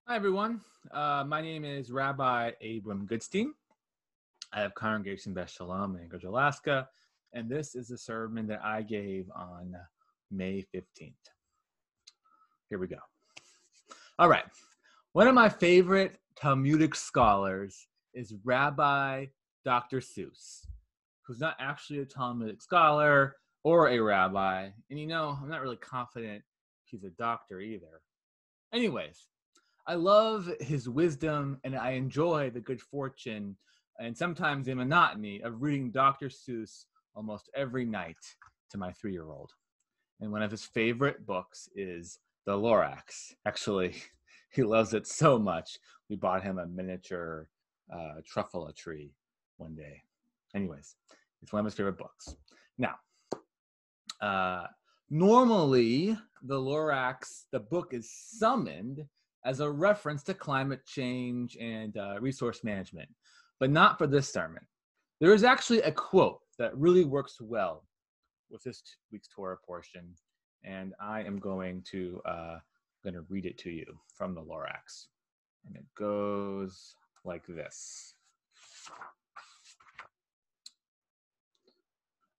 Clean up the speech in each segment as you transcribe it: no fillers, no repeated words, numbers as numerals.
Hi, everyone. My name is Rabbi Abram Goodstein. I have Congregation Beth Shalom in Anchorage, Alaska, and this is a sermon that I gave on May 15th. Here we go. All right. One of my favorite Talmudic scholars is Rabbi Dr. Seuss, who's not actually a Talmudic scholar or a rabbi. And I'm not really confident he's a doctor either. Anyways, I love his wisdom, and I enjoy the good fortune and sometimes the monotony of reading Dr. Seuss almost every night to my 3-year-old. And one of his favorite books is The Lorax. Actually, he loves it so much, we bought him a miniature truffula tree one day. Anyways, it's one of his favorite books. Now, normally, The Lorax, the book is summoned as a reference to climate change and resource management, but not for this sermon. There is actually a quote that really works well with this week's Torah portion, and I am going to read it to you from the Lorax. And it goes like this.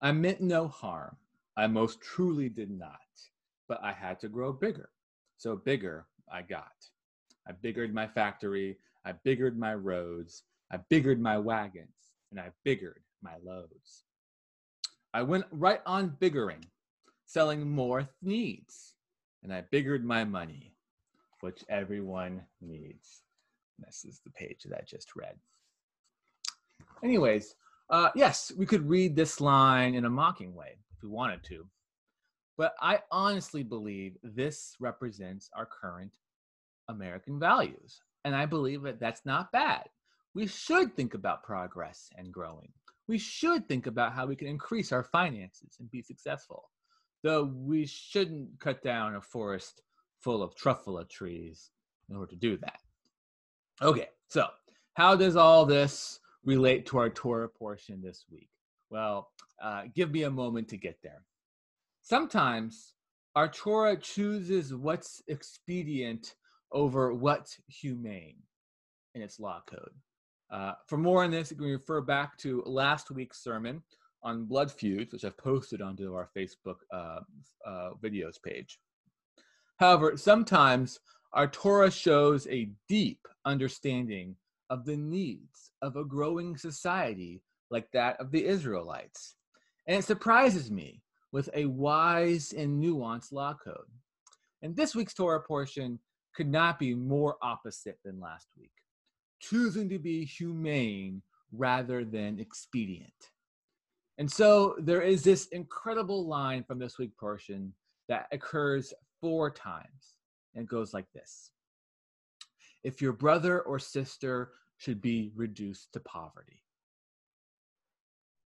I meant no harm. I most truly did not, but I had to grow bigger. So bigger I got. I biggered my factory, I biggered my roads, I biggered my wagons, and I biggered my loads. I went right on biggering, selling more needs, and I biggered my money, which everyone needs. And this is the page that I just read. Anyways, yes, we could read this line in a mocking way if we wanted to, but I honestly believe this represents our current American values. And I believe that that's not bad. We should think about progress and growing. We should think about how we can increase our finances and be successful. Though we shouldn't cut down a forest full of truffula trees in order to do that. Okay, so how does all this relate to our Torah portion this week? Well, give me a moment to get there. Sometimes our Torah chooses what's expedient over what's humane in its law code. For more on this, you can refer back to last week's sermon on blood feuds, which I've posted onto our Facebook videos page. However, sometimes our Torah shows a deep understanding of the needs of a growing society like that of the Israelites. And it surprises me with a wise and nuanced law code. And this week's Torah portion could not be more opposite than last week, choosing to be humane rather than expedient. And so there is this incredible line from this week portion that occurs 4 times, and it goes like this. If your brother or sister should be reduced to poverty.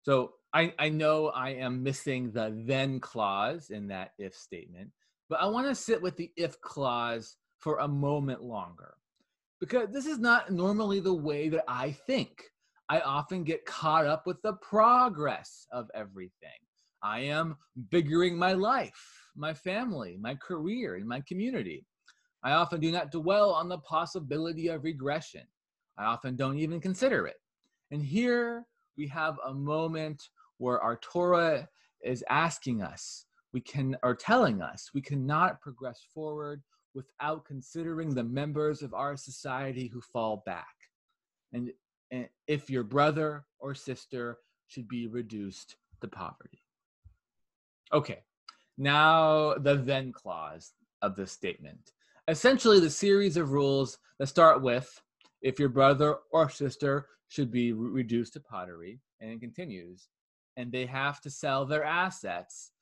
So I know I am missing the then clause in that if statement, but I want to sit with the if clause for a moment longer, because this is not normally the way that I think. I often get caught up with the progress of everything. I am biggering my life, my family, my career, and my community. I often do not dwell on the possibility of regression. I often don't even consider it. And here we have a moment where our Torah is asking us, telling us we cannot progress forward without considering the members of our society who fall back. And if your brother or sister should be reduced to poverty. Okay, now the then clause of this statement. Essentially, the series of rules that start with, if your brother or sister should be reduced to poverty, and it continues, and they have to sell their assets,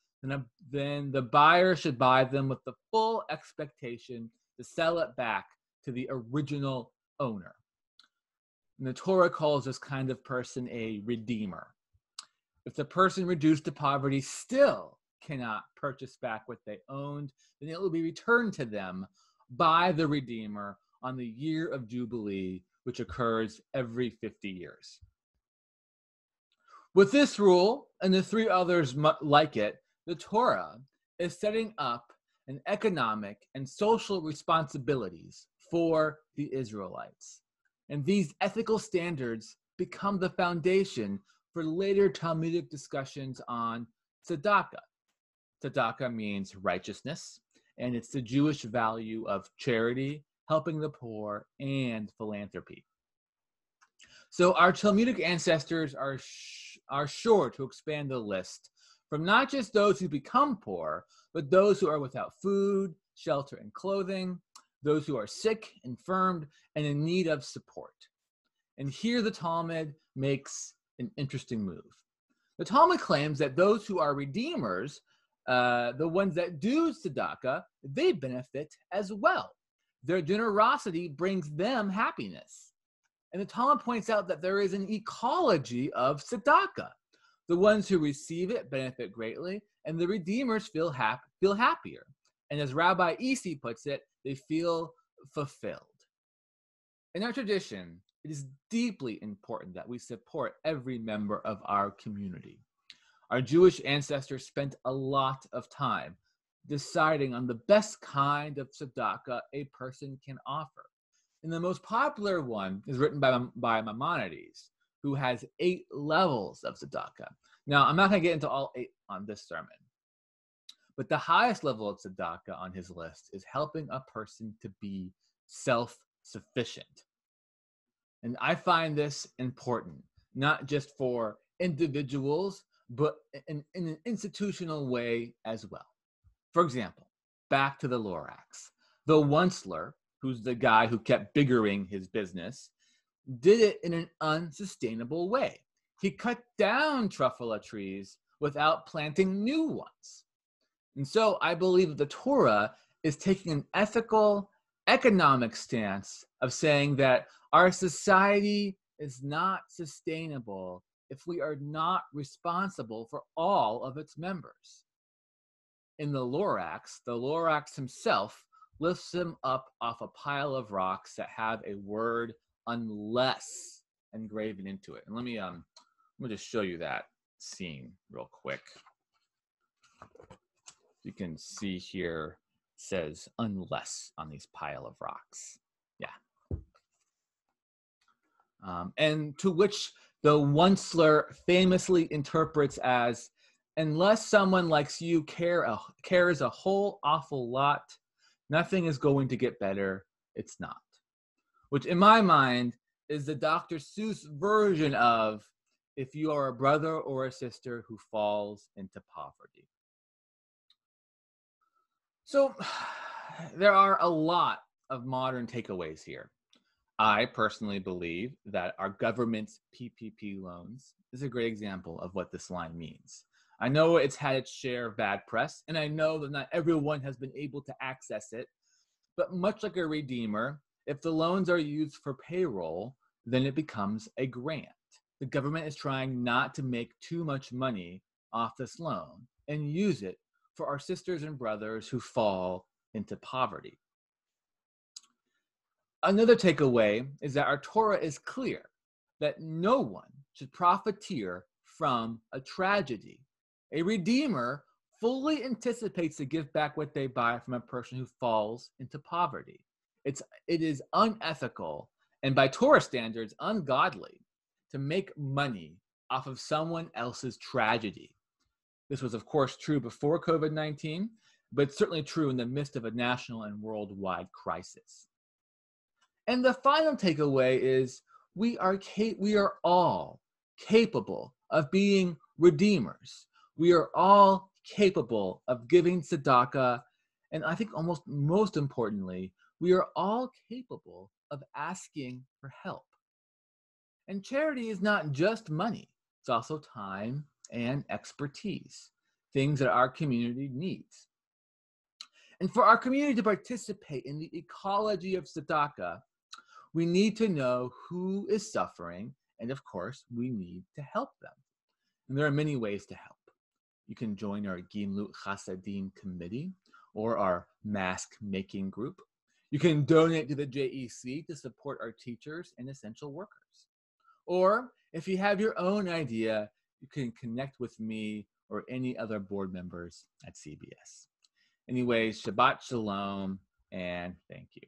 then the buyer should buy them with the full expectation to sell it back to the original owner. And the Torah calls this kind of person a redeemer. If the person reduced to poverty still cannot purchase back what they owned, then it will be returned to them by the redeemer on the year of Jubilee, which occurs every 50 years. With this rule and the 3 others like it, the Torah is setting up an economic and social responsibilities for the Israelites. And these ethical standards become the foundation for later Talmudic discussions on tzedakah. Tzedakah means righteousness, and it's the Jewish value of charity, helping the poor, and philanthropy. So our Talmudic ancestors are sure to expand the list from not just those who become poor, but those who are without food, shelter, and clothing, those who are sick, infirmed, and in need of support. And here the Talmud makes an interesting move. The Talmud claims that those who are redeemers, the ones that do tzedakah, they benefit as well. Their generosity brings them happiness. And the Talmud points out that there is an ecology of tzedakah. The ones who receive it benefit greatly, and the redeemers feel happier. And as Rabbi Isi puts it, they feel fulfilled. In our tradition, it is deeply important that we support every member of our community. Our Jewish ancestors spent a lot of time deciding on the best kind of tzedakah a person can offer. And the most popular one is written by Maimonides, who has 8 levels of tzedakah. Now, I'm not going to get into all 8 on this sermon, but the highest level of tzedakah on his list is helping a person to be self-sufficient. And I find this important, not just for individuals, but in an institutional way as well. For example, back to the Lorax. The Onceler, who's the guy who kept biggering his business, did it in an unsustainable way. He cut down truffula trees without planting new ones. And so I believe the Torah is taking an ethical, economic stance of saying that our society is not sustainable if we are not responsible for all of its members. In the Lorax himself lifts him up off a pile of rocks that have a word unless engraven into it. And let me just show you that scene real quick. You can see here it says unless on these pile of rocks. Yeah. And to which the Onceler famously interprets as, unless someone likes you cares a whole awful lot, nothing is going to get better. It's not. Which in my mind is the Dr. Seuss version of if you are a brother or a sister who falls into poverty. So there are a lot of modern takeaways here. I personally believe that our government's PPP loans is a great example of what this line means. I know it's had its share of bad press, and I know that not everyone has been able to access it, but much like a redeemer, if the loans are used for payroll, then it becomes a grant. The government is trying not to make too much money off this loan and use it for our sisters and brothers who fall into poverty. Another takeaway is that our Torah is clear that no one should profiteer from a tragedy. A redeemer fully anticipates to give back what they buy from a person who falls into poverty. It is unethical and by Torah standards ungodly to make money off of someone else's tragedy. This was, of course, true before COVID-19, but certainly true in the midst of a national and worldwide crisis. And the final takeaway is we are all capable of being redeemers. We are all capable of giving tzedakah, and I think almost most importantly, we are all capable of asking for help. And charity is not just money, it's also time and expertise, things that our community needs. And for our community to participate in the ecology of tzedakah, we need to know who is suffering, and of course, we need to help them. And there are many ways to help. You can join our Gimlut Chasadim committee or our mask making group. You can donate to the JEC to support our teachers and essential workers. Or if you have your own idea, you can connect with me or any other board members at CBS. Anyways, Shabbat Shalom, and thank you.